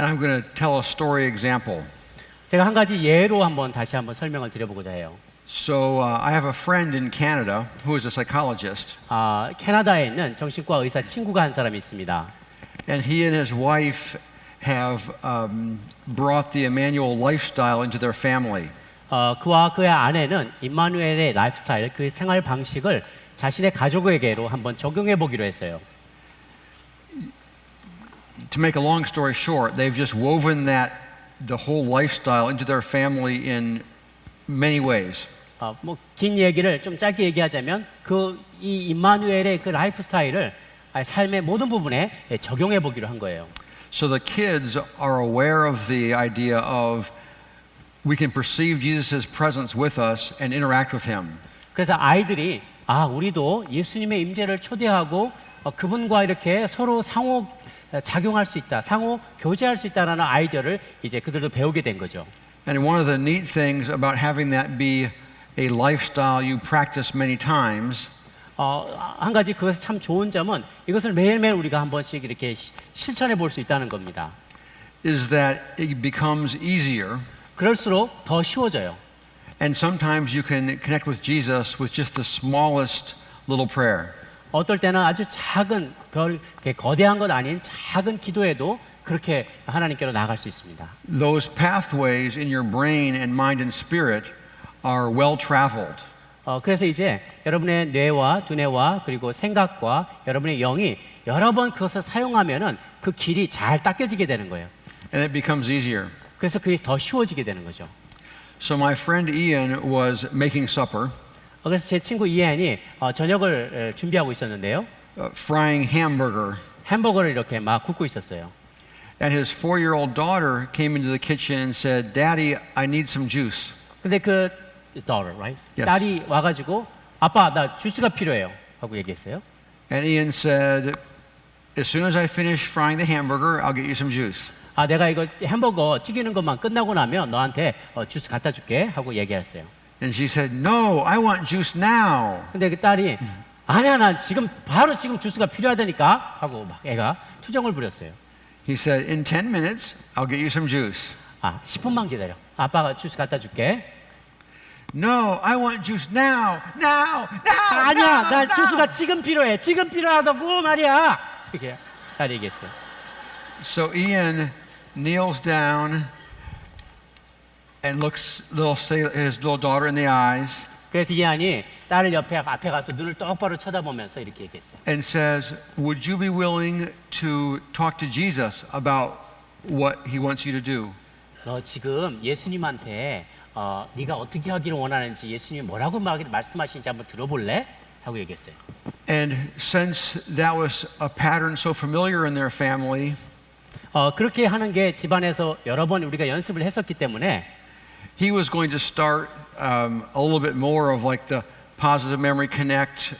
And I'm going to tell a story example. 제가 한 가지 예로 다시 한번 설명을 드려보고자 해요. So I have a friend in Canada who is a psychologist. 캐나다에 있는 정신과 의사 친구가 한 사람이 있습니다. And he and his wife have brought the Emmanuel lifestyle into their family. 그와 그의 아내는 임마누엘의 라이프스타일, 그 생활 방식을 자신의 가족에게로 한번 적용해 보기로 했어요. To make a long story short, they've just woven the whole lifestyle into their family in many ways. 긴 얘기를 좀 짧게 얘기하자면 이 임마누엘의 그 라이프 스타일을 삶의 모든 부분에 적용해 보기로 한 거예요. So the kids are aware of the idea of we can perceive Jesus' presence with us and interact with him. 그래서 아이들이 우리도 예수님의 임재를 초대하고 그분과 이렇게 서로 상호 작용할 수 있다, 상호 교제할 수 있다라는 아이디어를 이제 그들도 배우게 된 거죠. And one of the neat things about having that be a lifestyle you practice many times 한 가지 그것이 참 좋은 점은 이것을 매일매일 우리가 한 번씩 이렇게 실천해 볼 수 있다는 겁니다. is that it becomes easier. 그럴수록 더 쉬워져요. And sometimes you can connect with Jesus with just the smallest little prayer. 어떨 때는 아주 작은 거대한 것 아닌 작은 기도에도 그렇게 하나님께로 나아갈 수 있습니다. Those pathways in your brain and mind and spirit are well traveled. 그래서 이제 여러분의 뇌와 두뇌와 그리고 생각과 여러분의 영이 여러 번 그것을 사용하면은 그 길이 잘 닦여지게 되는 거예요. And it becomes easier. 그래서 그게 더 쉬워지게 되는 거죠. So my friend Ian was making supper, 그래서 제 친구 이안이 저녁을 준비하고 있었는데요. frying hamburger. 햄버거를 이렇게 막 굽고 있었어요. And his 4-year-old daughter came into the kitchen and said, "Daddy, I need some juice." 근데 그 daughter, right? Yes. 딸이 와가지고 아빠 나 주스가 필요해요 하고 얘기했어요. And Ian said, "As soon as I finish frying the hamburger, I'll get you some juice." 내가 이거 햄버거 튀기는 것만 끝나고 나면 너한테 주스 갖다 줄게 하고 얘기했어요. And she said, "No, I want juice now." 근데 그 딸이 아니야 난 바로 지금 주스가 필요하다니까 하고 막 애가 투정을 부렸어요. He said, "In 10 minutes, I'll get you some juice." 10분만 기다려. 아빠가 주스 갖다 줄게. "No, I want juice now, now, now." 아니야 now, 난 now. 주스가 지금 필요해. 지금 필요하다고 말이야. 이렇게 딸이 얘기했어요. So Ian kneels down and looks his little daughter in the eyes 그래서 이안이 딸을 앞에 가서 눈을 똑바로 쳐다보면서 이렇게 얘기했어요. and says, "Would you be willing to talk to Jesus about what he wants you to do?" 너 지금 예수님한테 네가 어떻게 하기를 원하는지 예수님이 뭐라고 말씀하시는지 한번 들어볼래? 하고 얘기했어요. And since that was a pattern so familiar in their family, 그렇게 하는 게 집안에서 여러 번 우리가 연습을 했었기 때문에 he was going to start a little bit more of like the positive memory connect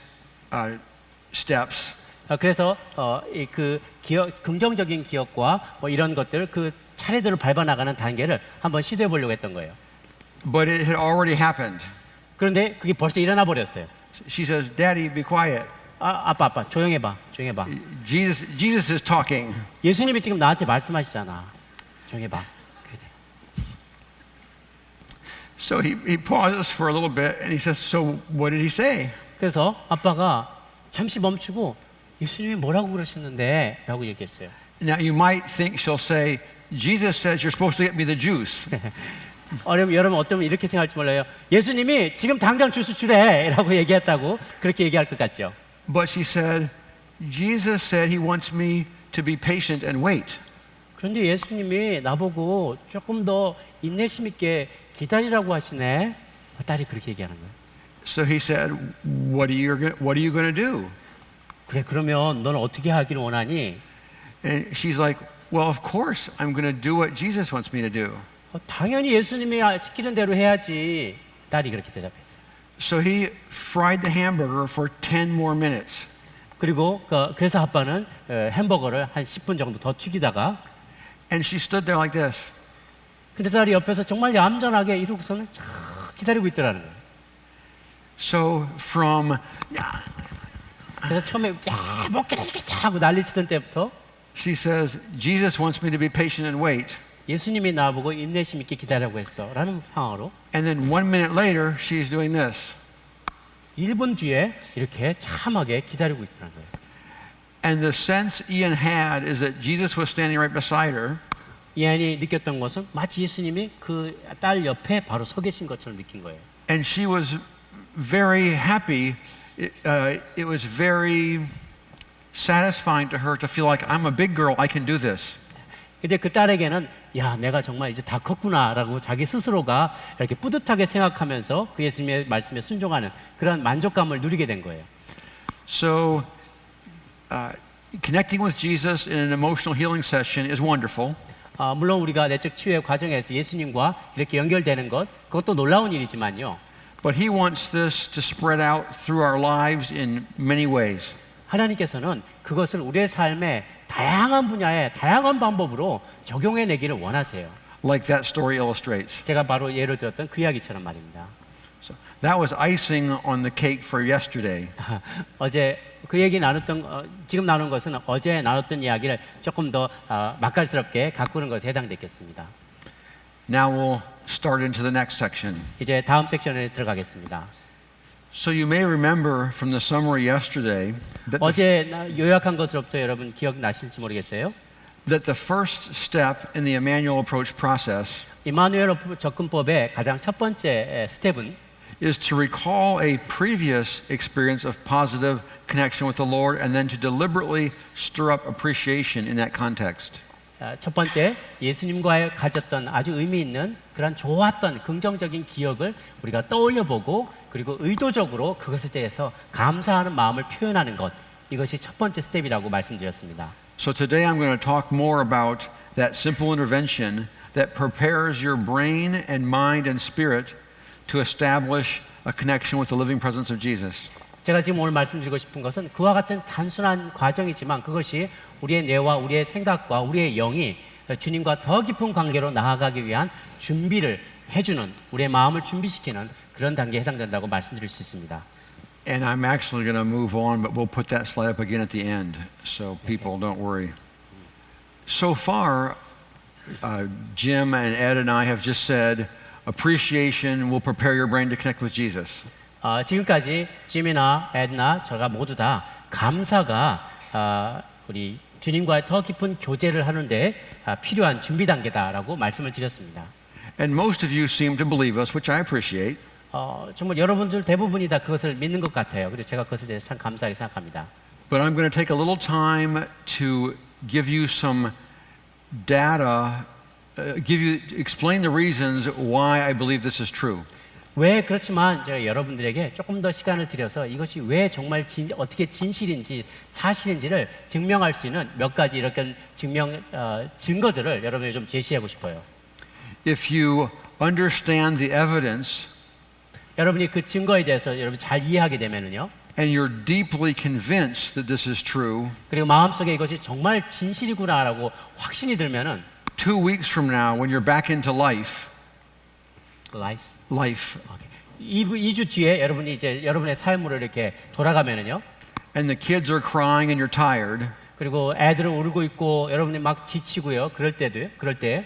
steps. 그래서 그 긍정적인 기억과 이런 것들 그 차례대로 밟아나가는 단계를 한번 시도해 보려고 했던 거예요. But it had already happened. 그런데 그게 벌써 일어나 버렸어요. She says, "Daddy, be quiet. 아빠 조용해봐. Jesus is talking." 예수님이 지금 나한테 말씀하시잖아. 조용해봐. So he pauses for a little bit and he says, "So what did he say?" 그래서 아빠가 잠시 멈추고 예수님이 뭐라고 그러셨는데? 라고 얘기했어요. Now you might think she'll say, "Jesus says you're supposed to get me the juice." 여러분 어쩌면 이렇게 생각할지 몰라요. 예수님이 지금 당장 주스 주래 라고 얘기했다고 그렇게 얘기할 것 같죠. But she said, "Jesus said he wants me to be patient and wait." 그런데 예수님이 나보고 조금 더 인내심 있게 기다리라고 하시네. 딸이 그렇게 얘기하는 거예요. So he said, what are you going to do?" 그래 그러면 너는 어떻게 하기를 원하니? And she's like, "Well, of course I'm going to do what Jesus wants me to do." 당연히 예수님이 시키는 대로 해야지. 딸이 그렇게 대답했어요. So he fried the hamburger for 10 more minutes. 그리고 그래서 아빠는 햄버거를 한 10분 정도 더 튀기다가 And she stood there like this. 근데 딸이 옆에서 정말 얌전하게 이러고서는 쫙 기다리고 있더라는 거예요. So from 그래서 처음에 야, 못 기다리겠어 하고 난리 치던 때부터 She says, Jesus wants me to be patient and wait. 예수님이 나보고 인내심 있게 기다리라고 했어. 라는 상황으로 And then 1 minute later, she's doing this. 1분 뒤에 이렇게 참하게 기다리고 있더라는 거예요. And the sense Ian had is that Jesus was standing right beside her. 이안이 느꼈던 것은 마치 예수님이 그 딸 옆에 바로 서 계신 것처럼 느낀 거예요. And she was very happy. It was very satisfying to her to feel like, I'm a big girl, I can do this. 근데 그 딸에게는 야, 내가 정말 이제 다 컸구나라고 자기 스스로가 이렇게 뿌듯하게 생각하면서 그 예수님의 말씀에 순종하는 그런 만족감을 누리게 된 거예요. So, connecting with Jesus in an emotional healing session is wonderful. 물론 우리가 내적 치유의 과정에서 예수님과 이렇게 연결되는 것, 그것도 놀라운 일이지만요. But he wants this to spread out through our lives in many ways. 하나님께서는 그것을 우리의 삶에 다양한 분야에 다양한 방법으로 적용해내기를 원하세요. Like that story illustrates. 제가 바로 예를 들었던 그 이야기처럼 말입니다. So that was icing on the cake for yesterday. 어제 그 얘기 나눴던 지금 나눈 것은 어제 나눴던 이야기를 조금 더 맛깔스럽게 가꾸는 것에 해당되겠습니다. Now we'll start into the next section. 이제 다음 섹션에 들어가겠습니다. So you may remember from the summary yesterday 어제 요약한 것으로부터 여러분 기억나실지 모르겠어요. that the first step in the Emmanuel approach process 이마누엘 접근법의 가장 첫 번째 스텝은 is to recall a previous experience of positive connection with the Lord and then to deliberately stir up appreciation in that context. 첫 번째 예수님과 가졌던 아주 의미 있는 그런 좋았던 긍정적인 기억을 우리가 떠올려 보고 그리고 의도적으로 그것에 대해서 감사하는 마음을 표현하는 것, 이것이 첫 번째 스텝이라고 말씀드렸습니다. So today I'm going to talk more about that simple intervention that prepares your brain and mind and spirit to establish a connection with the living presence of Jesus. 제가 지금 오늘 말씀드리고 싶은 것은 그와 같은 단순한 과정이지만 그것이 우리의 뇌와 우리의 생각과 우리의 영이 주님과 더 깊은 관계로 나아가기 위한 준비를 해주는, 우리의 마음을 준비시키는 그런 단계에 해당된다고 말씀드릴 수 있습니다. And I'm actually going to move on, but we'll put that slide up again at the end, so people don't worry. So far, Jim and Ed and I have just said, appreciation will prepare your brain to connect with Jesus. 지금까지 짐이나 에드나 저가 모두 다 감사가 우리 주님과의 더 깊은 교제를 하는데 필요한 준비 단계다라고 말씀을 드렸습니다. And most of you seem to believe us, which I appreciate. 정말 여러분들 대부분이 다 그것을 믿는 것 같아요. 그래서 제가 그것에 대해서 참 감사하게 생각합니다. But I'm going to take a little time to give you some data, explain the reasons why I believe this is true. 왜 그렇지만 제가 여러분들에게 조금 더 시간을 들여서 이것이 왜 정말 어떻게 진실인지 사실인지를 증명할 수 있는 몇 가지 이렇게 증거들을 여러분에게 좀 제시하고 싶어요. If you understand the evidence 여러분이 그 증거에 대해서 여러분 잘 이해하게 되면은요. and you're deeply convinced that this is true, 그리고 마음속에 이것이 정말 진실이구나라고 확신이 들면은 2 weeks from now when you're back into life, 2주 뒤에 여러분이 이제 여러분의 삶으로 이렇게 돌아가면은요. and the kids are crying and you're tired, 그리고 애들은 울고 있고 여러분이 막 지치고요. 그럴 때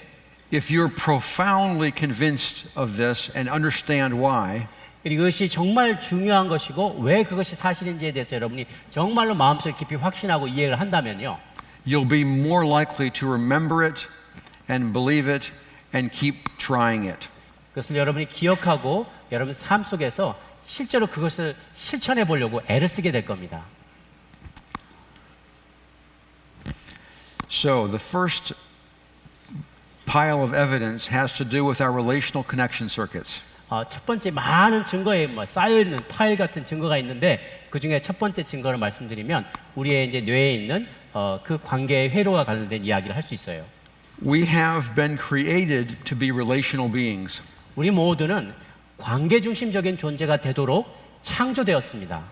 if you're profoundly convinced of this and understand why, 이것이 정말 중요한 것이고 왜 그것이 사실인지에 대해서 여러분이 정말로 마음속에 깊이 확신하고 이해를 한다면요. you'll be more likely to remember it and believe it and keep trying it. 그것을 여러분이 기억하고 여러분 삶 속에서 실제로 그것을 실천해 보려고 애를 쓰게 될 겁니다. So the first pile of evidence has to do with our relational connection circuits. 첫 번째 많은 증거에 쌓여 있는 파일 같은 증거가 있는데 그 중에 첫 번째 증거를 말씀드리면 우리의 이제 뇌에 있는 그 관계의 회로와 관련된 이야기를 할 수 있어요. We have been created to be relational beings. 우리 모두는 관계 중심적인 존재가 되도록 창조되었습니다.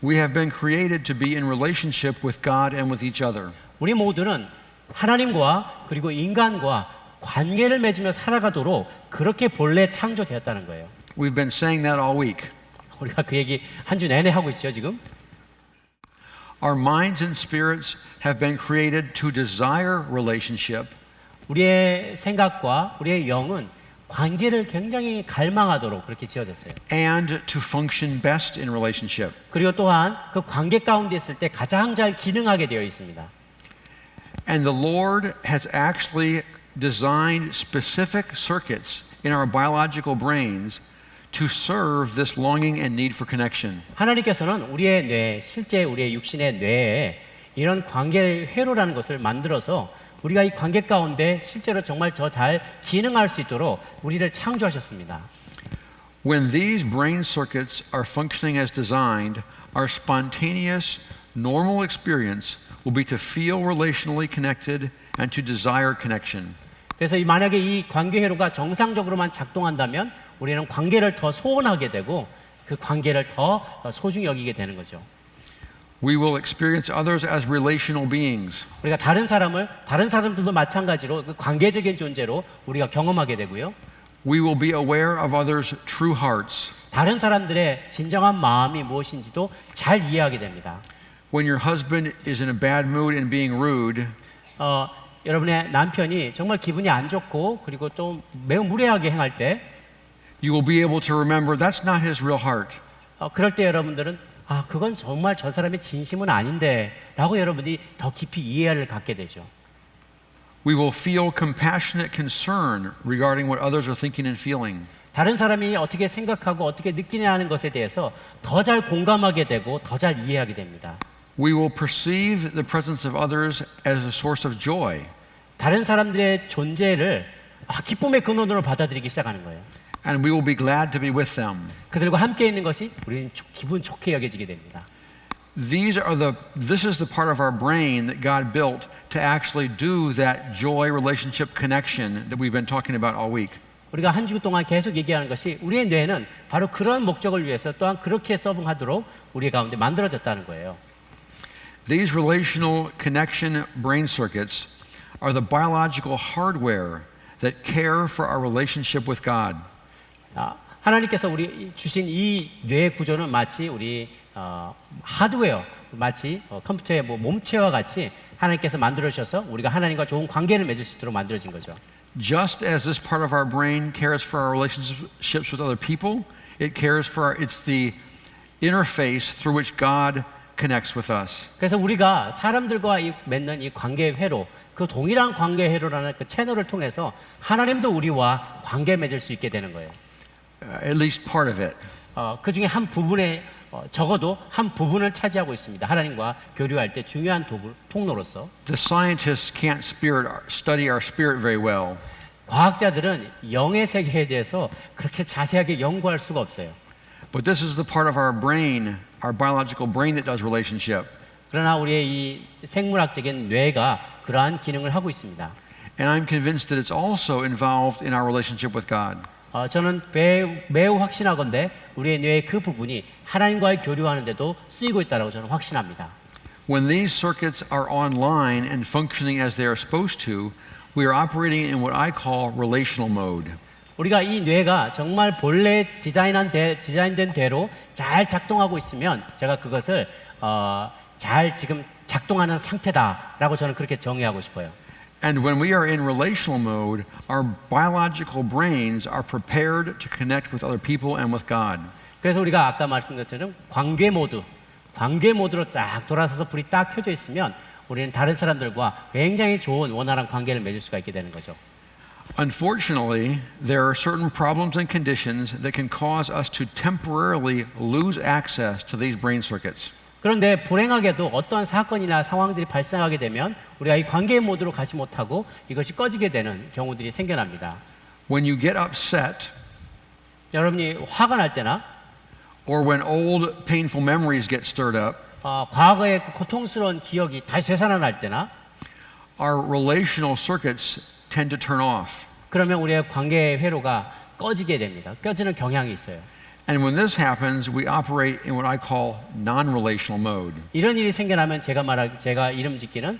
We have been created to be in relationship with God and with each other. 우리 모두는 하나님과 그리고 인간과 관계를 맺으며 살아가도록 그렇게 본래 창조되었다는 거예요. We've been saying that all week. 우리가 그 얘기 한 주 내내 하고 있죠, 지금. Our minds and spirits have been created to desire relationship 우리의 생각과 우리의 영은 관계를 굉장히 갈망하도록 그렇게 지어졌어요. and to function best in relationship. 그리고 또한 그 관계 가운데 있을 때 가장 잘 기능하게 되어 있습니다. And the Lord has actually designed specific circuits in our biological brains to serve this longing and need for connection. 하나님께서는 우리의 뇌, 실제 우리의 육신의 뇌에 이런 관계 회로라는 것을 만들어서 우리가 이 관계 가운데 실제로 정말 더 잘 기능할 수 있도록 우리를 창조하셨습니다. When these brain circuits are functioning as designed, our spontaneous, normal experience will be to feel relationally connected and to desire connection. 그래서 만약에 이 관계 회로가 정상적으로만 작동한다면 우리는 관계를 더 소원하게 되고 그 관계를 더 소중히 여기게 되는 거죠. We will experience others as relational beings. 우리가 다른 사람들도 마찬가지로 그 관계적인 존재로 우리가 경험하게 되고요. We will be aware of others' true hearts. 다른 사람들의 진정한 마음이 무엇인지도 잘 이해하게 됩니다. When your husband is in a bad mood and being rude, 여러분의 남편이 정말 기분이 안 좋고 그리고 좀 매우 무례하게 행할 때 you will be able to remember that's not his real heart. 그럴 때 여러분들은 그건 정말 저 사람의 진심은 아닌데 라고 여러분이 더 깊이 이해를 갖게 되죠. We will feel compassionate concern regarding what others are thinking and feeling. 다른 사람이 어떻게 생각하고 어떻게 느끼냐는 것에 대해서 더 잘 공감하게 되고 더 잘 이해하게 됩니다. We will perceive the presence of others as a source of joy. 다른 사람들의 존재를 기쁨의 근원으로 받아들이기 시작하는 거예요. And we will be glad to be with them. 그들과 함께 있는 것이 우리는 기분 좋게 여겨지게 됩니다. This is the part of our brain that God built to actually do that joy relationship connection that we've been talking about all week. 우리가 한 주 동안 계속 얘기하는 것이 우리의 뇌는 바로 그런 목적을 위해서 또한 그렇게 서빙하도록 우리 가운데 만들어졌다는 거예요. These relational connection brain circuits are the biological hardware that care for our relationship with God. 하나님께서 우리 주신 이 뇌 구조는 마치 우리 하드웨어, 마치 컴퓨터의 몸체와 같이 하나님께서 만들어 주셔서 우리가 하나님과 좋은 관계를 맺을 수 있도록 만들어진 거죠. Just as this part of our brain cares for our relationships with other people, it's the interface through which God connects with us. 그래서 우리가 사람들과 맺는 이 관계 회로, 그 동일한 관계 회로라는 그 채널을 통해서 하나님도 우리와 관계 맺을 수 있게 되는 거예요. At least part of it. 그 중에 한 부분에 적어도 한 부분을 차지하고 있습니다. 하나님과 교류할 때 중요한 통로로서. The scientists can't study our spirit very well. 과학자들은 영의 세계에 대해서 그렇게 자세하게 연구할 수가 없어요. But this is the part of our brain, our biological brain that does relationship. 그러나 우리의 이 생물학적인 뇌가 그러한 기능을 하고 있습니다. And I'm convinced that it's also involved in our relationship with God. 저는 매우 확신하건대 우리의 뇌의 그 부분이 하나님과의 교류하는 데도 쓰이고 있다고 저는 확신합니다. When these circuits are online and functioning as they are supposed to, we are operating in what I call relational mode. 우리가 이 뇌가 정말 본래 디자인된 대로 잘 작동하고 있으면 제가 그것을 잘 지금 작동하는 상태다라고 저는 그렇게 정의하고 싶어요. And when we are in relational mode, our biological brains are prepared to connect with other people and with God. 그래서 우리가 아까 말씀드린 것처럼 관계 모드로 쫙 돌아서서 불이 딱 켜져 있으면 우리는 다른 사람들과 굉장히 좋은 원활한 관계를 맺을 수가 있게 되는 거죠. Unfortunately, there are certain problems and conditions that can cause us to temporarily lose access to these brain circuits. 그런데 불행하게도 어떤 사건이나 상황들이 발생하게 되면 우리가 이 관계 모드로 가지 못하고 이것이 꺼지게 되는 경우들이 생겨납니다. When you get upset, 여러분이 화가 날 때나 or when old painful memories get stirred up, 과거의 그 고통스러운 기억이 다시 되살아날 때나 our relational circuits tend to turn off. 그러면 우리의 관계 회로가 꺼지게 됩니다. 꺼지는 경향이 있어요. And when this happens, we operate in what I call non-relational mode. 이런 일이 생겨나면 제가 이름 짓기는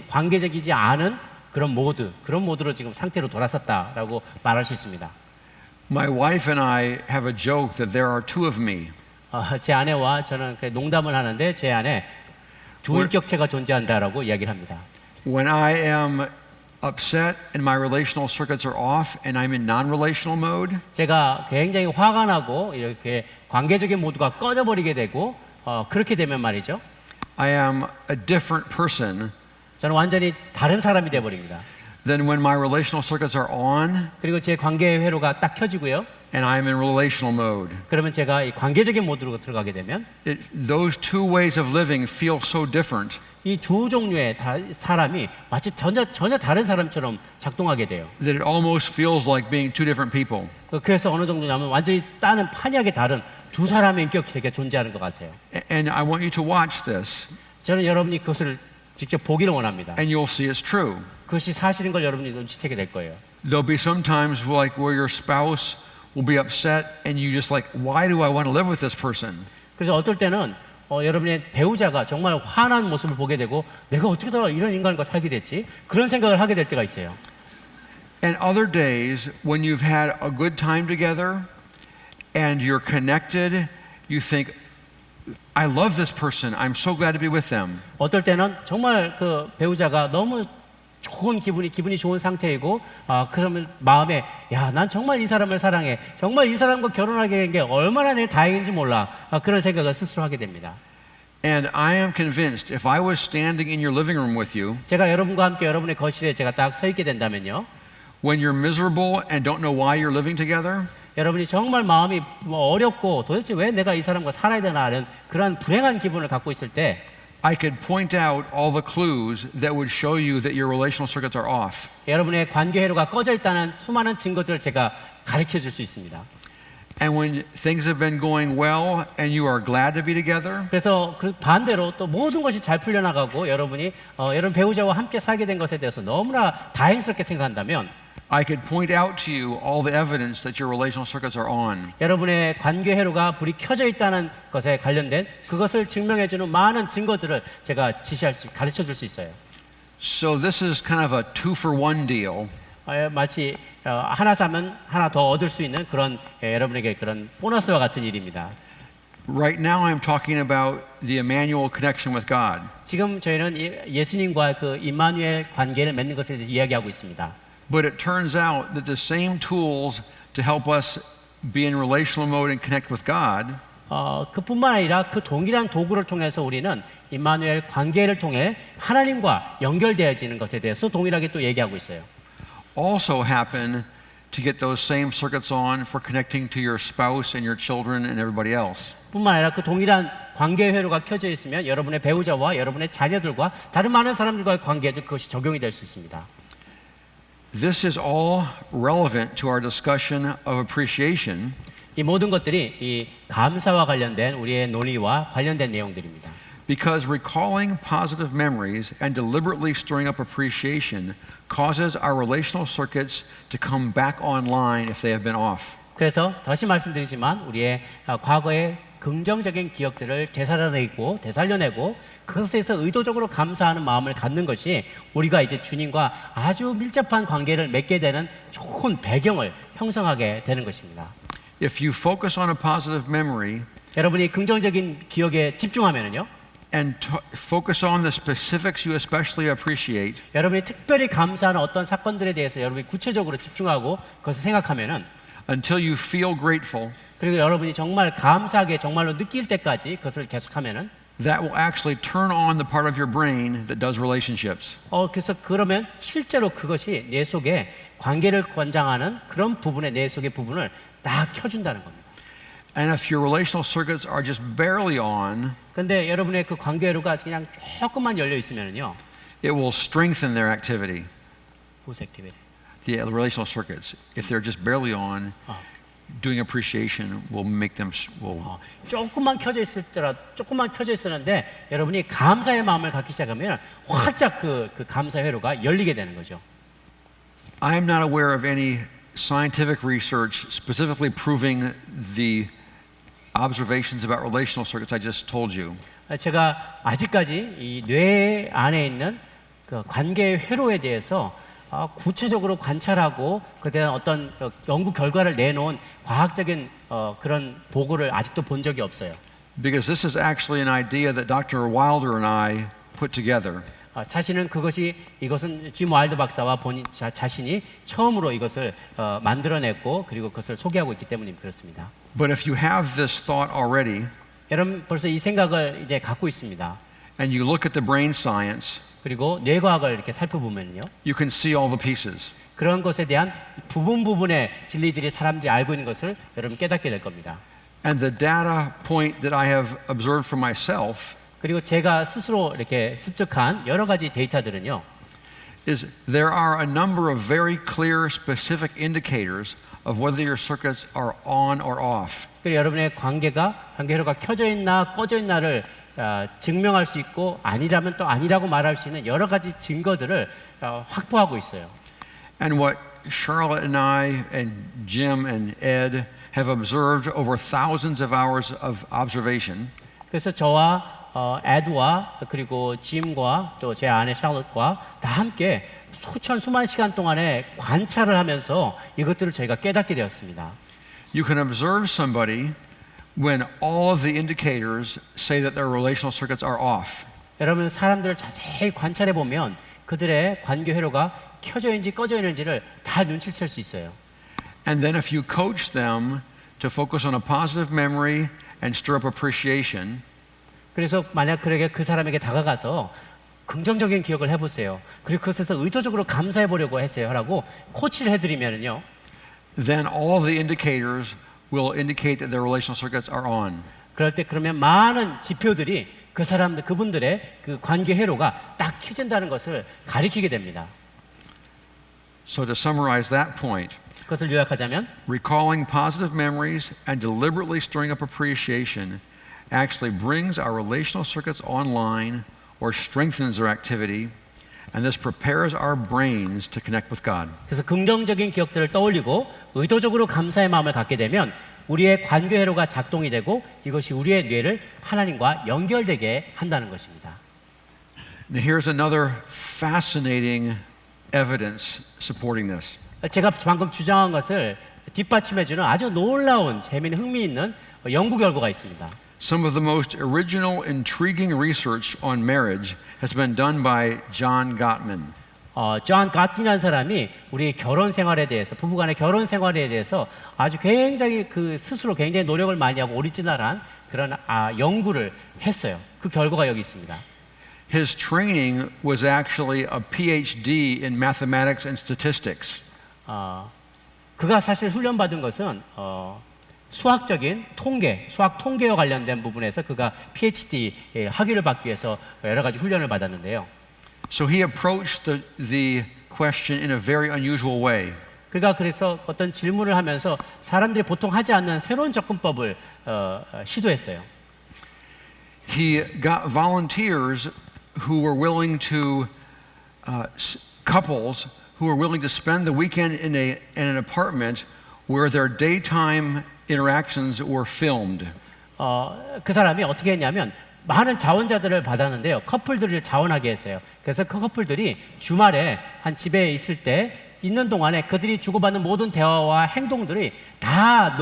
관계적이지 않은 그런 모드로 지금 상태로 돌아섰다라고 말할 수 있습니다. My wife and I have a joke that there are two of me. 제 아내와 저는 농담을 하는데 제 안에 두 인격체가 존재한다라고 이야기를 합니다. When I am upset and my relational circuits are off and I'm in non-relational mode, 제가 굉장히 화가 나고 이렇게 관계적인 모두가 꺼져버리게 되고 그렇게 되면 말이죠. I am a different person 저는 완전히 다른 사람이 돼버립니다. than when my relational circuits are on 그리고 제 관계 회로가 딱 켜지고요. and I'm in relational mode. 그러면 제가 이 관계적인 모드로 들어가게 되면 Those two ways of living feel so different 이 두 종류의 사람이 마치 전혀 다른 사람처럼 작동하게 돼요. that it almost feels like being two different people. 그래서 어느 정도냐면 완전히 다른 판이하게 다른 두 사람의 인격체가 존재하는 것 같아요. And I want you to watch this 저는 여러분이 그것을 직접 보기를 원합니다. and you'll see it's true. 그것이 사실인 걸 여러분이 눈치채게 될 거예요. There'll be some times like where your spouse will be upset and you just like, why do I want to live with this person? 그래서 어떨 때는 여러분의 배우자가 정말 화난 모습을 보게 되고 내가 어떻게 이런 인간과 살게 됐지? 그런 생각을 하게 될 때가 있어요. And other days when you've had a good time together and you're connected, you think, I love this person. I'm so glad to be with them. 어떨 때는 정말 그 배우자가 너무 좋은 기분이 좋은 상태이고 그러면 마음에 난 정말 이 사람을 사랑해. 정말 이 사람과 결혼하게 된 게 얼마나 내 다행인지 몰라. 그런 생각을 스스로 하게 됩니다. And I am convinced if I was standing in your living room with you, 제가 여러분과 함께 여러분의 거실에 제가 딱 서 있게 된다면요. when you're miserable and don't know why you're living together, 여러분이 정말 마음이 어렵고 도대체 왜 내가 이 사람과 살아야 되나 하는 그런 불행한 기분을 갖고 있을 때 I could point out all the clues that would show you that your relational circuits are off. 여러분의 관계 회로가 꺼져 있다는 수많은 증거들을 제가 가르쳐 줄 수 있습니다. And when things have been going well and you are glad to be together, 그래서 그 반대로 또 모든 것이 잘 풀려나가고 여러분이 여러분 배우자와 함께 살게 된 것에 대해서 너무나 다행스럽게 생각한다면 I could point out to you all the evidence that your relational circuits are on. 여러분의 관계 회로가 불이 켜져 있다는 것에 관련된 그것을 증명해주는 많은 증거들을 제가 가르쳐 줄 수 있어요. So this is kind of a 2-for-1 deal. 마치 하나 사면 하나 더 얻을 수 있는 그런 여러분에게 그런 보너스와 같은 일입니다. Right now I'm talking about the Emmanuel connection with God. 지금 저희는 예수님과 그 임마누엘 관계를 맺는 것에 대해서 이야기하고 있습니다. But it turns out that the same tools to help us be in relational mode and connect with God 그뿐만 아니라 그 동일한 도구를 통해서 우리는 임마누엘 관계를 통해 하나님과 연결되어지는 것에 대해서 동일하게 또 얘기하고 있어요. also happen to get those same circuits on for connecting to your spouse and your children and everybody else. 뿐만 아니라 그 동일한 관계 회로가 켜져 있으면 여러분의 배우자와 여러분의 자녀들과 다른 많은 사람들과의 관계에도 그것이 적용이 될 수 있습니다. This is all relevant to our discussion of appreciation. 이 모든 것들이 이 감사와 관련된 우리의 논의와 관련된 내용들입니다. Because recalling positive memories and deliberately stirring up appreciation causes our relational circuits to come back online if they have been off. 그래서 다시 말씀드리지만 우리의 과거의 긍정적인 기억들을 되살려내고 그것에서 의도적으로 감사하는 마음을 갖는 것이 우리가 이제 주님과 아주 밀접한 관계를 맺게 되는 좋은 배경을 형성하게 되는 것입니다. If you focus on a positive memory 여러분이 긍정적인 기억에 집중하면요, and focus on the specifics you especially appreciate, 여러분이 특별히 감사하는 어떤 사건들에 대해서 여러분이 구체적으로 집중하고 그것을 생각하면은 until you feel grateful, 그리고 여러분이 정말 감사하게 정말로 느낄 때까지 그것을 계속하면은 that will actually turn on the part of your brain that does relationships. 그래서 그러면 실제로 그것이 내 속에 관계를 권장하는 그런 부분의 내 속의 부분을 딱 켜준다는 겁니다. And if your relational circuits are just barely on, 근데 여러분의 그 관계로가 그냥 조금만 열려 있으면요, it will strengthen their activity. Whose activity? The relational circuits, if they're just barely on, doing appreciation will make them 조금만 켜져 있었는데 여러분이 감사의 마음을 갖기 시작하면 활짝 그 감사 회로가 열리게 되는 거죠. I am not aware of any scientific research specifically proving the observations about relational circuits I just told you. 제가 아직까지 이 뇌 안에 있는 그 관계 회로에 대해서 구체적으로 관찰하고 그에 대한 어떤 연구 결과를 내놓은 과학적인 그런 보고를 아직도 본 적이 없어요. Because this is actually an idea that Dr. Wilder and I put together. 사실은 이것은 짐 와일드 박사와 본인 자신이 처음으로 이것을 만들어냈고 그리고 그것을 소개하고 있기 때문에 그렇습니다. But if you have this thought already, 여러분 벌써 이 생각을 이제 갖고 있습니다. and you look at the brain science, 그리고 뇌과학을 이렇게 살펴보면요, you can see all the pieces. 그런 것에 대한 부분의 진리들이 사람들이 알고 있는 것을 여러분 깨닫게 될 겁니다. And the data point that I have observed for myself 그리고 제가 스스로 이렇게 습득한 여러 가지 데이터들은요, is there are a number of very clear specific indicators of whether your circuits are on or off. 그리고 여러분의 관계회로가 켜져 있나 꺼져 있나를 증명할 수 있고 아니라면 또 아니라고 말할 수 있는 여러 가지 증거들을 확보하고 있어요. And what Charlotte and I and Jim and Ed have observed over thousands of hours of observation 그래서 저와 에드와 그리고 짐과 또 제 아내 샬롯과 다 함께 수만 시간 동안에 관찰을 하면서 이것들을 저희가 깨닫게 되었습니다. you can observe somebody when all of the indicators say that their relational circuits are off. 여러분 사람들을 자세히 관찰해 보면 그들의 관계 회로가 켜져 있는지 꺼져 있는지를 다 눈치챌 수 있어요. And then if you coach them to focus on a positive memory and stir up appreciation, 그래서 만약 그 사람에게 다가가서 긍정적인 기억을 해보세요. 그리고 그것에서 의도적으로 감사해 보려고 했어요라고 코치를 해드리면요, then all the indicators will indicate that their relational circuits are on. 그럴 때 그러면 많은 지표들이 그분들의 그 관계 회로가 딱 켜진다는 것을 가리키게 됩니다. So to summarize that point, 그것을 요약하자면 recalling positive memories and deliberately stirring up appreciation actually brings our relational circuits online or strengthens their activity, and this prepares our brains to connect with God. 그래서 긍정적인 기억들을 떠올리고 의도적으로 감사의 마음을 갖게 되면 우리의 관계 회로가 작동이 되고 이것이 우리의 뇌를 하나님과 연결되게 한다는 것입니다. Now here's another fascinating evidence supporting this. 제가 방금 주장한 것을 뒷받침해주는 아주 놀라운 재미있는 흥미있는 연구 결과가 있습니다. Some of the most original, intriguing research on marriage has been done by John Gottman. 존 가틴이라는 사람이 우리 결혼 생활에 대해서 부부간의 결혼 생활에 대해서 아주 굉장히 스스로 굉장히 노력을 많이 하고 오리지널한 그런 연구를 했어요. 그 결과가 여기 있습니다. His training was actually a PhD in mathematics and statistics. 그가 사실 훈련받은 것은 수학적인 수학 통계와 관련된 부분에서 그가 PhD 학위를 받기 위해서 여러 가지 훈련을 받았는데요. So he approached the question in a very unusual way. 그가 그래서 어떤 질문을 하면서 사람들이 보통 하지 않는 새로운 접근법을 시도했어요. He got volunteers who were willing to, couples who were willing to spend the weekend in an apartment where their daytime interactions were filmed. 그 사람이 어떻게 했냐면 많은 자원자들을 받았는데요. 커플들을 자원하게 했어요. 그래서 그 커플들이 주말에 한 집에 있는 동안에 그들이 주고받는 모든 대화와 행동들이 다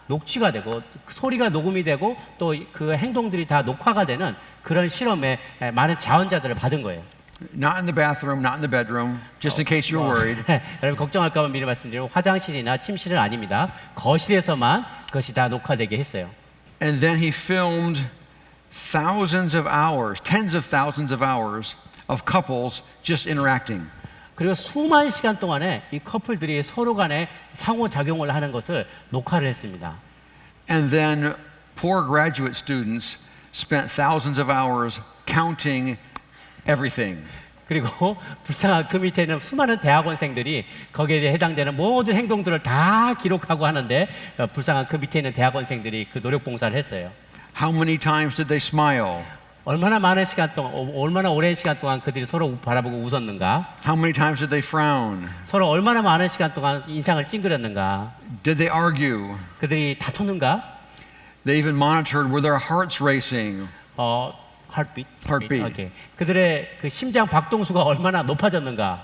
녹취가 되고 소리가 녹음이 되고 또 그 행동들이 다 녹화가 되는 그런 실험에 많은 자원자들을 받은 거예요. Not in the bathroom, not in the bedroom, just in case you're worried. 여러분 걱정할까 봐 미리 말씀드리고 화장실이나 침실은 아닙니다. 거실에서만 그것이 다 녹화되게 했어요. And then he filmed thousands of hours, tens of thousands of hours of couples just interacting. 그리고 수만 시간 동안에 이 커플들이 서로 간에 상호작용을 하는 것을 녹화를 했습니다. And then poor graduate students spent thousands of hours counting everything. 그리고 불쌍한 그 밑에 있는 수많은 대학원생들이 거기에 해당되는 모든 행동들을 다 기록하고 하는데 불쌍한 그 밑에 있는 대학원생들이 그 노력 봉사를 했어요. How many times did they smile? 얼마나 오랜 시간 동안 그들이 서로 바라보고 웃었는가? How many times did they frown? 서로 얼마나 많은 시간 동안 인상을 찡그렸는가? Did they argue? 그들이 다퉜는가? They even monitored were their hearts racing? heartbeat. Heartbeat. 오케이. 그들의 그 심장 박동수가 얼마나 높아졌는가?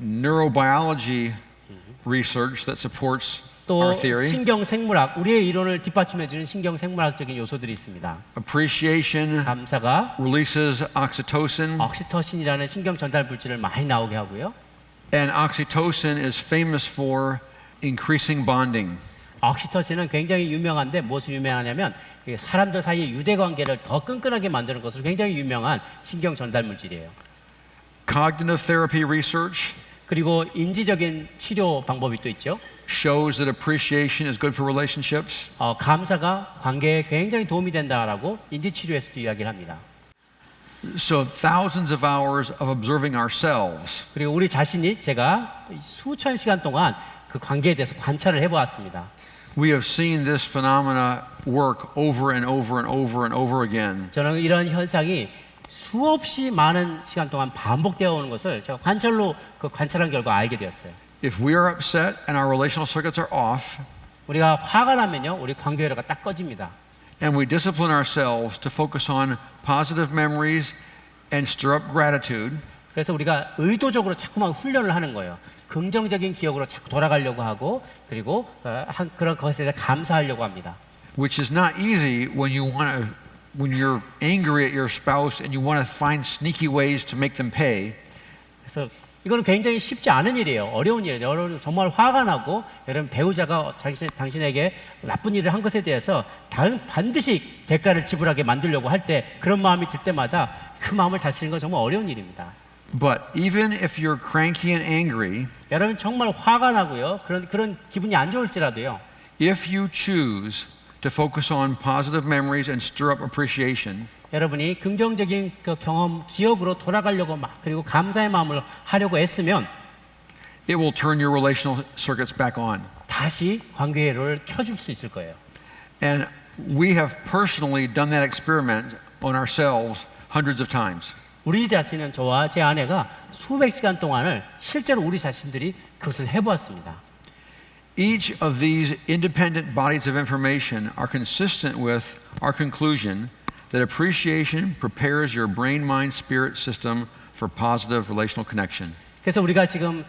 neurobiology research that supports 또 our theory. 신경생물학, 우리의 이론을 뒷받침해주는 신경생물학적인 요소들이 있습니다. Appreciation 감사가 releases oxytocin, 옥시토신이라는 신경 전달 물질을 많이 나오게 하고요. and oxytocin is famous for increasing bonding. 옥시토신은 굉장히 유명한데 무엇이 유명하냐면 사람들 사이의 유대 관계를 더 끈끈하게 만드는 것으로 굉장히 유명한 신경 전달 물질이에요. Cognitive therapy research 그리고 인지적인 치료 방법이 또 있죠. shows that appreciation is good for relationships. 감사가 관계에 굉장히 도움이 된다라고 인지치료에서도 이야기를 합니다. So thousands of hours of observing ourselves 그리고 우리 자신이 제가 수천 시간 동안 그 관계에 대해서 관찰을 해보았습니다. we have seen this phenomena work over and over and over and over again. 저는 이런 현상이 수없이 많은 시간 동안 반복되어 오는 것을 제가 관찰로 관찰한 결과 알게 되었어요. If we are upset and our relational circuits are off, 우리가 화가 나면요, 우리 관계 회로가 딱 꺼집니다. and we discipline ourselves to focus on positive memories and stir up gratitude, 그래서 우리가 의도적으로 자꾸만 훈련을 하는 거예요. 긍정적인 기억으로 자꾸 돌아가려고 하고 그리고 그런 것에 대해 감사하려고 합니다. which is not easy when you're angry at your spouse and you want to find sneaky ways to make them pay. 그래서 이거는 굉장히 쉽지 않은 일이에요. 어려운 일이에요. 여러분 정말 화가 나고 여러분 배우자가 당신에게 나쁜 일을 한 것에 대해서 반드시 대가를 지불하게 만들려고 할 때 그런 마음이 들 때마다 그 마음을 다스리는 건 정말 어려운 일입니다. But even if you're cranky and angry, 여러분 정말 화가 나고요. 그런 기분이 안 좋을지라도요. if you choose to focus on positive memories and stir up appreciation, 여러분이 긍정적인 그 경험, 기억으로 돌아가려고 그리고 감사의 마음을 하려고 애쓰면 it will turn your relational circuits back on. 다시 관계를 켜줄 수 있을 거예요. And we have personally done that experiment on ourselves hundreds of times. 우리 자신은 저와 제 아내가 수백 시간 동안을 실제로 우리 자신들이 그것을 해보았습니다. Each of these independent bodies of information are consistent with our conclusion that appreciation prepares your brain, mind, spirit system for positive relational connection. 그래서 우리가 지금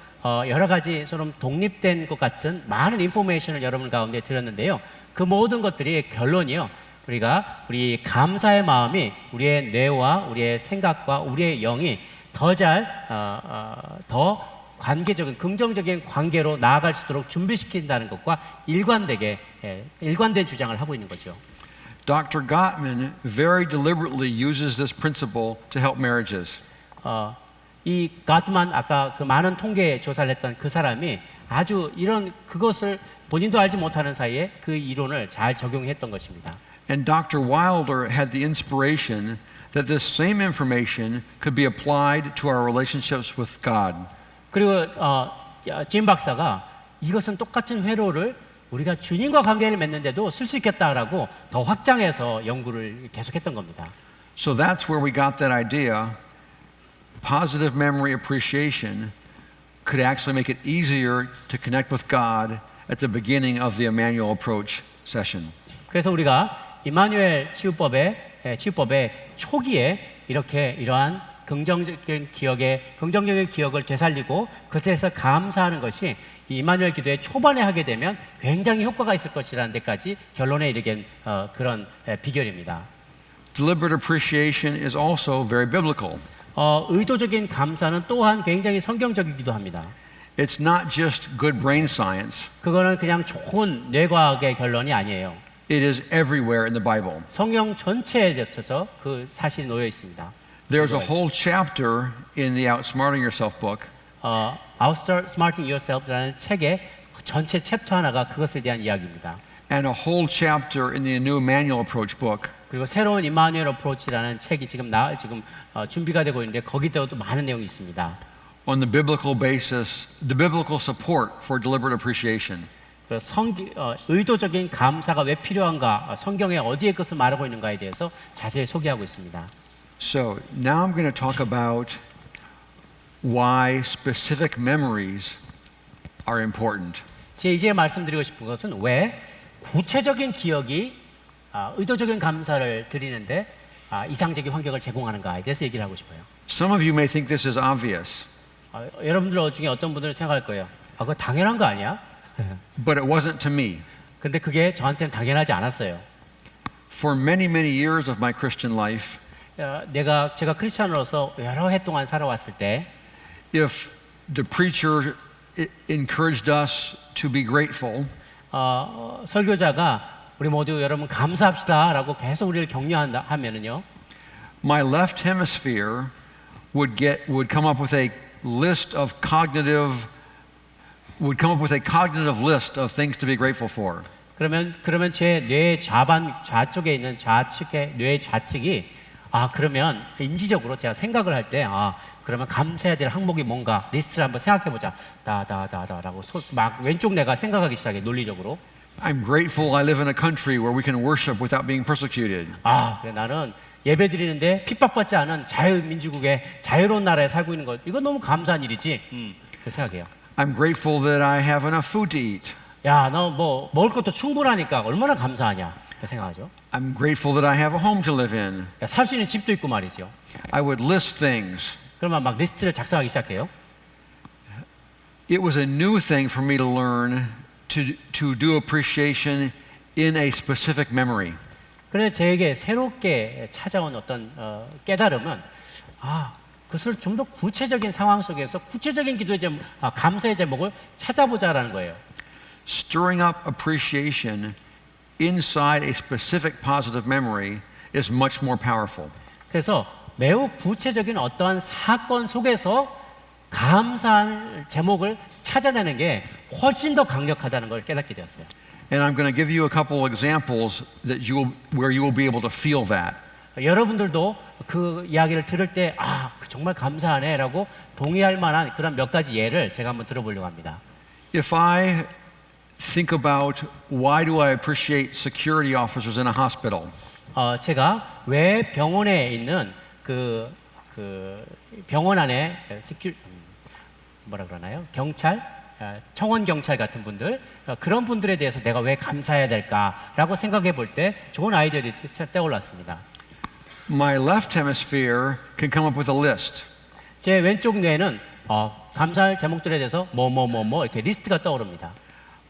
여러 가지 좀 독립된 것 같은 많은 인포메이션을 여러분 가운데 드렸는데요. 그 모든 것들이 결론이요. 우리 감사의 마음이 우리의 뇌와 우리의 생각과 우리의 영이 더 관계적인 긍정적인 관계로 나아갈 수 있도록 준비시킨다는 것과 일관된 주장을 하고 있는 거죠. Dr. Gottman very deliberately uses this principle to help marriages. 이 가트만 아까 그 많은 통계 조사를 했던 그 사람이 아주 그것을 본인도 알지 못하는 사이에 그 이론을 잘 적용했던 것입니다. And Dr. Wilder had the inspiration that this same information could be applied to our relationships with God. 그리고 짐 박사가 이것은 똑같은 회로를 우리가 주님과 관계를 맺는데도 쓸 수 있겠다라고 더 확장해서 연구를 계속했던 겁니다. So that's where we got that idea. Positive memory appreciation could actually make it easier to connect with God at the beginning of the Emmanuel approach session. 그래서 우리가 이마누엘 치유법의 초기에 이러한 긍정적인 기억을 되살리고 그것에서 감사하는 것이 이마누엘 기도의 초반에 하게 되면 굉장히 효과가 있을 것이라는 데까지 결론에 이르게 그런 비결입니다. Deliberate appreciation is also very biblical. 의도적인 감사는 또한 굉장히 성경적이기도 합니다. It's not just good brain science. 그거는 그냥 좋은 뇌과학의 결론이 아니에요. It is everywhere in the Bible. 성경 전체에 있어서 그 사실이 놓여 있습니다. There's a whole chapter in the Outsmarting Yourself book Outsmarting Yourself라는 책의 전체 챕터 하나가 그것에 대한 이야기입니다. and a whole chapter in the New Emmanuel Approach book 그리고 새로운 이마누엘 어프로치라는 책이 지금 준비가 되고 있는데 거기에도 많은 내용이 있습니다. on the biblical basis, the biblical support for deliberate appreciation. 의도적인 감사가 왜 필요한가, 성경에 어디에 그것을 말하고 있는가에 대해서 자세히 소개하고 있습니다. So now I'm going to talk about why specific memories are important. 제 이제 말씀드리고 싶은 것은 왜 구체적인 기억이 의도적인 감사를 드리는데 이상적인 환경을 제공하는가에 대해서 얘기를 하고 싶어요. Some of you may think this is obvious. 여러분들 중에 어떤 분들은 생각할 거예요. 그거 당연한 거 아니야? But it wasn't to me. 근데 그게 저한테는 당연하지 않았어요. For many, many years of my Christian life, 제가 크리스천으로서 여러 해 동안 살아왔을 때 if the preacher encouraged us to be grateful, 설교자가 우리 모두 여러분 감사합시다라고 계속 우리를 격려한다 하면은요. my left hemisphere would come up with a cognitive list of things to be grateful for. 그러면 제 뇌 좌쪽에 있는 좌측의 뇌 좌측이 그러면 인지적으로 제가 생각을 할 때 그러면 감사해야 될 항목이 뭔가 리스트를 한번 생각해 보자. 다다다다라고 막 왼쪽 뇌가 생각하기 시작해 논리적으로. I'm grateful I live in a country where we can worship without being persecuted. 그래 나는 예배 드리는데 핍박받지 않은 자유민주국의 자유로운 나라에 살고 있는 것 이건 너무 감사한 일이지. 그 생각해요. I'm grateful that I have enough food to eat. 야, 너 뭐 먹을 것도 충분하니까 얼마나 감사하냐. 그 생각하죠. I'm grateful that I have a home to live in. 살 수 있는 집도 있고 말이죠. I would list things. 그러면 막 리스트를 작성하기 시작해요. It was a new thing for me to learn to do appreciation in a specific memory. 그래서 저에게 새롭게 찾아온 어떤 깨달음은 그것을 좀 더 구체적인 상황 속에서 구체적인 기도의 감사의 제목을 찾아보자라는 거예요. Stirring up appreciation inside a specific positive memory is much more powerful. 그래서 매우 구체적인 어떠한 사건 속에서 감사한 제목을 찾아내는 게 훨씬 더 강력하다는 걸 깨닫게 되었어요. And I'm going to give you a couple examples where you will be able to feel that. 여러분들도 그 이야기를 들을 때 정말 감사하네라고 동의할 만한 그런 몇 가지 예를 제가 한번 들어보려고 합니다. If I think about why do I appreciate security officers in a hospital? 제가 왜 병원에 있는 그 병원 안에 뭐라 그러나요? 경찰, 청원 경찰 같은 분들 그런 분들에 대해서 내가 왜 감사해야 될까라고 생각해 볼 때 좋은 아이디어들이 떠올랐습니다. My left hemisphere can come up with a list. 제 왼쪽 뇌는 감사할 제목들에 대해서 뭐 이렇게 리스트가 떠오릅니다.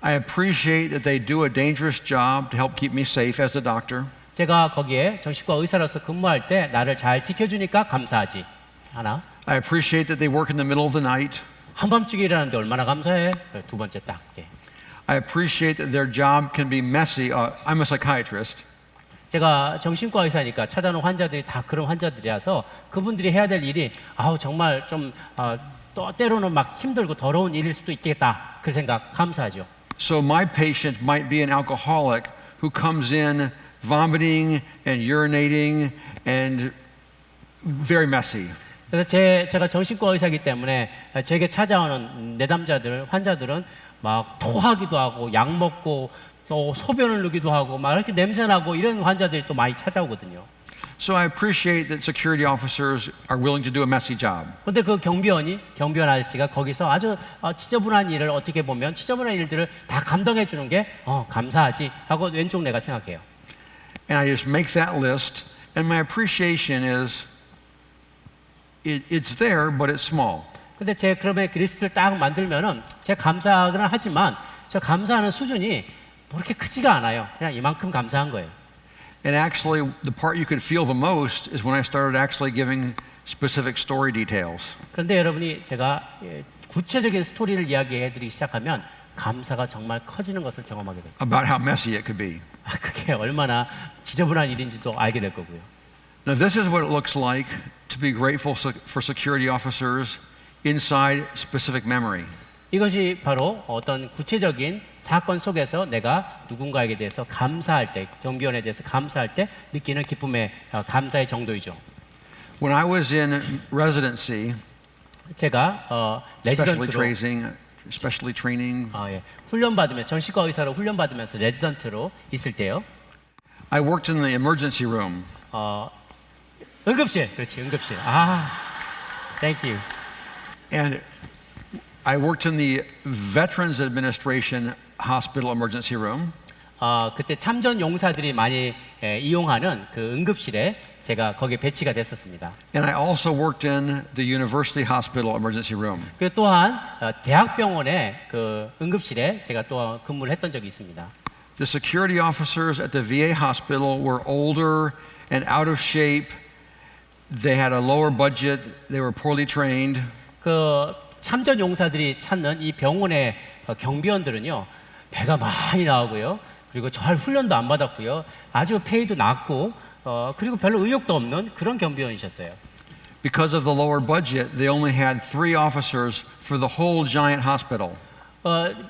I appreciate that they do a dangerous job to help keep me safe as a doctor. 제가 거기에 정신과 의사로서 근무할 때 나를 잘 지켜주니까 감사하지. 하나. I appreciate that they work in the middle of the night. 한밤중에 일하는데 얼마나 감사해. 두 번째 딱. I appreciate that their job can be messy. I'm a psychiatrist. 제가 정신과 의사니까 찾아오는 환자들이 다 그런 환자들이라서 그분들이 해야 될 일이 정말 좀 또 때로는 막 힘들고 더러운 일일 수도 있겠다. 그 생각 감사하죠. So my patient might be an alcoholic who comes in vomiting and urinating and very messy. 그래서 제가 정신과 의사이기 때문에 제게 찾아오는 내담자들, 환자들은 막 토하기도 하고 약 먹고 또 소변을 누기도 하고 막 이렇게 냄새나고 이런 환자들이 또 많이 찾아오거든요. So I appreciate that security officers are willing to do a messy job. 근데 그 경비원 아저씨가 거기서 아주 지저분한 일을 어떻게 보면 지저분한 일들을 다 감당해 주는 게 감사하지 하고 왼쪽 내가 생각해요. And I just make that list and my appreciation is it's there but it's small. 근데 제 그러면 그 리스트를 딱 만들면은 제가 감사는 하지만 저 감사하는 수준이 그렇게 크지가 않아요. 그냥 이만큼 감사한 거예요. And actually the part you could feel the most is when I started actually giving specific story details. 그런데 여러분이 제가 구체적인 스토리를 이야기해 드리기 시작하면 감사가 정말 커지는 것을 경험하게 됩니다. About how messy it could be. 그게 얼마나 지저분한 일인지도 알게 될 거고요. Now this is what it looks like to be grateful for security officers inside specific memory. 이것이 바로 어떤 구체적인 사건 속에서 내가 누군가에게 대해서 감사할 때, 경비원에 대해서 감사할 때 느끼는 기쁨의 감사의 정도이죠. When I was in residency, 제가 specially training, 훈련 받으면서 정신과 의사로 훈련 받으면서 레지던트로 있을 때요. I worked in the emergency room. 응급실, 그렇지, 응급실. thank you. And I worked in the Veterans Administration Hospital Emergency Room. 그때 참전 용사들이 많이 이용하는 그 응급실에 제가 거기에 배치가 됐었습니다. And I also worked in the University Hospital emergency room. 그리고 또한 대학병원의 그 응급실에 제가 또 근무를 했던 적이 있습니다. The security officers at the VA hospital were older and out of shape. They had a lower budget. They were poorly trained. 그 참전 용사들이 찾는 이 병원의 경비원들은요, 배가 많이 나오고요, 그리고 잘 훈련도 안 받았고요, 아주 페이도 낮고, 그리고 별로 의욕도 없는 그런 경비원이셨어요. Because of the lower budget, they only had 3 officers for the whole giant hospital.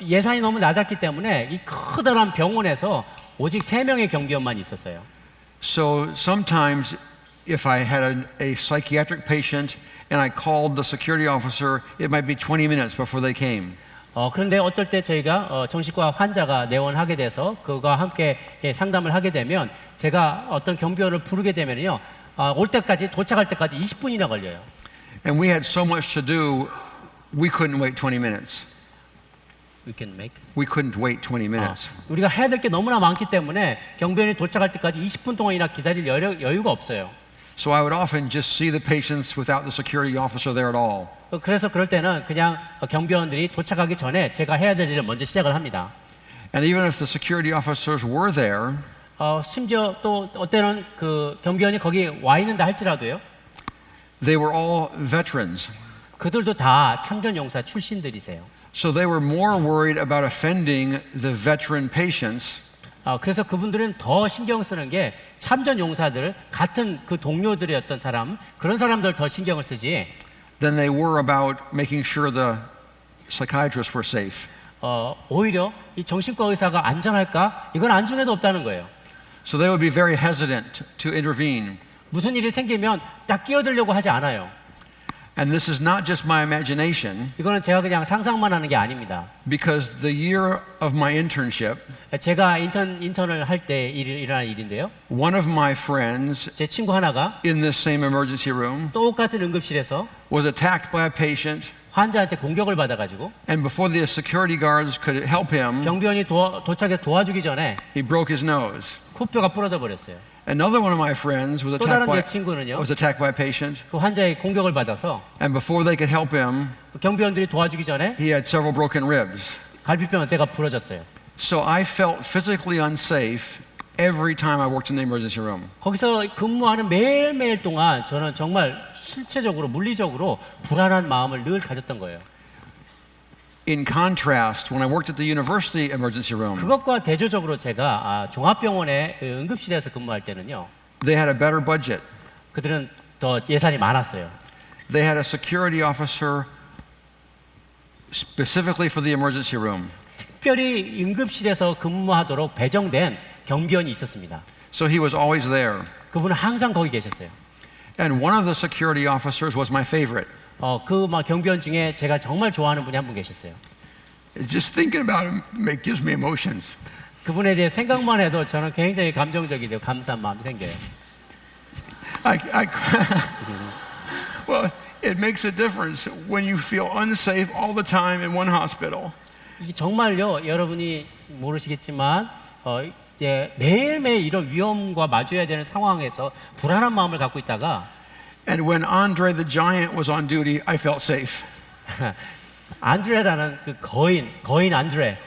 예산이 너무 낮았기 때문에 이 커다란 병원에서 오직 3명의 경비원만 있었어요. So sometimes if I had a psychiatric patient and I called the security officer, it might be 20 minutes before they came. 그런데 어떨 때 저희가 정신과 환자가 내원하게 돼서 그와 함께 상담을 하게 되면 제가 어떤 경비원을 부르게 되면요, 올 때까지 도착할 때까지 20분이나 걸려요. And we had so much to do, we couldn't wait 20 minutes. We can make. We couldn't wait 20 minutes. 우리가 해야 될 게 너무나 많기 때문에 경비원이 도착할 때까지 20분 동안이나 기다릴 여유가 없어요. So I would often just see the patients without the security officer there at all. 그래서 그럴 때는 그냥 경비원들이 도착하기 전에 제가 해야 될 일을 먼저 시작을 합니다. And even if the security officers were there, 심지어 또 어때는 그 경비원이 거기 와 있는다 할지라도요, they were all veterans. 그들도 다 참전 용사 출신들이세요. So they were more worried about offending the veteran patients 그래서 그분들은 더 신경 쓰는 게 참전 용사들 같은 그 동료들이었던 사람, 그런 사람들 더 신경을 쓰지. than they were about making sure the psychiatrists were safe. 오히려 이 정신과 의사가 안전할까? 이건 안중에도 없다는 거예요. So they would be very hesitant to intervene. 무슨 일이 생기면 딱 끼어들려고 하지 않아요. And this is not just my imagination, 이거는 제가 그냥 상상만 하는 게 아닙니다. because the year of my internship, 제가 인턴을 할 때 일어난 일인데요. one of my friends 제 친구 하나가 in this same emergency room 똑같은 응급실에서 was attacked by a patient, 환자한테 공격을 받아가지고 and before the security guards could help him, 경비원이 도착해서 도와주기 전에 he broke his nose. 코뼈가 부러져 버렸어요. Another one of my friends was 또 다른 제 attacked 친구는요, by a patient, 그 환자의 공격을 받아서 and before they could help him, 경비원들이 도와주기 전에 he had several broken ribs. 갈비뼈 뼈가 부러졌어요. So I felt physically unsafe every time I worked in the emergency room. 거기서 근무하는 매일매일 동안 저는 정말 실체적으로 물리적으로 불안한 마음을 늘 가졌던 거예요. In contrast, when I worked at the university emergency room, 그것과 대조적으로 제가 종합병원의 응급실에서 근무할 때는요, they had a better budget. 그들은 더 예산이 많았어요. They had a security officer specifically for the emergency room. 특별히 응급실에서 근무하도록 배정된 경비원이 있었습니다. So he was always there. 그분은 항상 거기 계셨어요. And one of the security officers was my favorite. 그 경비원 중에 제가 정말 좋아하는 분이 한 분 계셨어요. Just thinking about him gives me emotions. 그분에 대해 생각만 해도 저는 굉장히 감정적이 되고 감사한 마음이 생겨요. Well, it makes a difference when you feel unsafe all the time in one hospital. 이게 정말요, 여러분이 모르시겠지만 이제 매일매일 이런 위험과 마주해야 되는 상황에서 불안한 마음을 갖고 있다가 And when Andre the Giant was on duty, I felt safe. 안드레라는 그 거인 안드레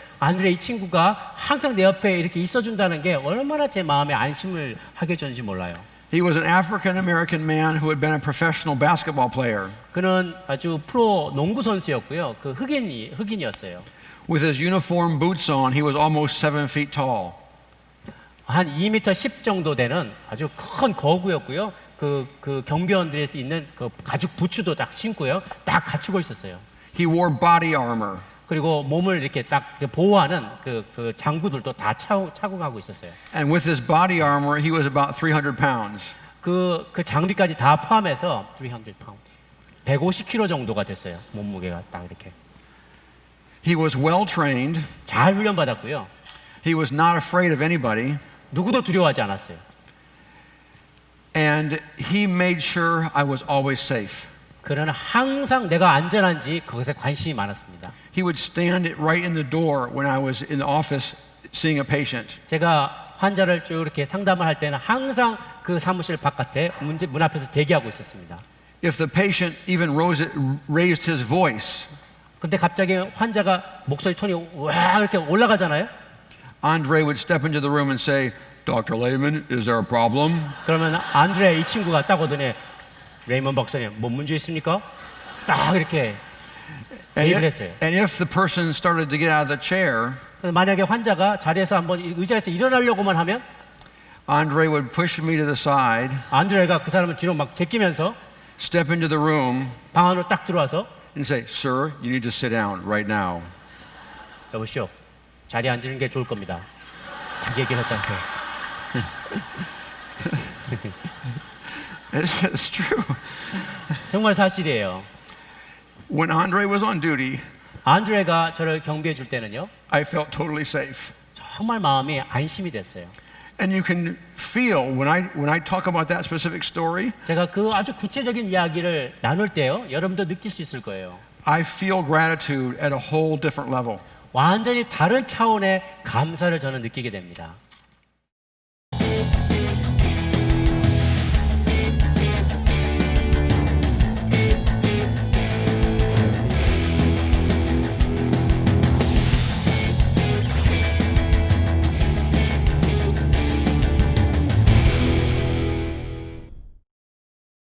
이 친구가 항상 내 옆에 이렇게 있어준다는 게 얼마나 제 마음에 안심을 하게 해줬는지 몰라요. He was an African American man who had been a professional basketball player. 그는 아주 프로 농구 선수였고요. 그 흑인이었어요. With his uniform boots on, he was almost 7 feet tall. 한 2m 10 정도 되는 아주 큰 거구였고요. 그 경비원들이 있는 그 가죽 부츠도 딱 신고요. 딱 갖추고 있었어요. He wore body armor. 그리고 몸을 이렇게 딱 보호하는 그 장구들도 다 착용하고 있었어요. And with his body armor, he was about 300 pounds. 그 장비까지 다 포함해서 300 파운드, 150kg 정도가 됐어요. 몸무게가 딱 이렇게. He was well trained. 잘 훈련받았고요. He was not afraid of anybody. 누구도 두려워하지 않았어요. And he made sure I was always safe. 그는 항상 내가 안전한지 그것에 관심이 많았습니다. He would stand right in the door when I was in the office seeing a patient. 제가 환자를 쭉 이렇게 상담을 할 때는 항상 그 사무실 바깥에 문 앞에서 대기하고 있었습니다. If the patient even raised his voice, 근데 갑자기 환자가 목소리 톤이 와 이렇게 올라가잖아요. Andre would step into the room and say, Dr. Lehman, is there a problem? 그러면 안드레 이 친구가 딱 오더니 레이먼 박사님 뭐 문제 있습니까? 딱 이렇게 대입을 했어요. And if the person started to get out of the chair, 만약에 환자가 자리에서 한번 의자에서 일어나려고만 하면 Andre would push me to the side, 안드레가 그 사람을 뒤로 막 제끼면서 step into the room, 방 안으로 딱 들어와서 and say, Sir, you need to sit down right now. 여보시오 자리에 앉는 게 좋을 겁니다. 자기 얘기를 했다는데. It's true. 정말 사실이에요. When Andre was on duty, 안드레가 저를 경비해 줄 때는요. I felt totally safe. 정말 마음이 안심이 됐어요. And you can feel when I talk about that specific story, 제가 그 아주 구체적인 이야기를 나눌 때요. 여러분도 느낄 수 있을 거예요. I feel gratitude at a whole different level. 완전히 다른 차원의 감사를 저는 느끼게 됩니다.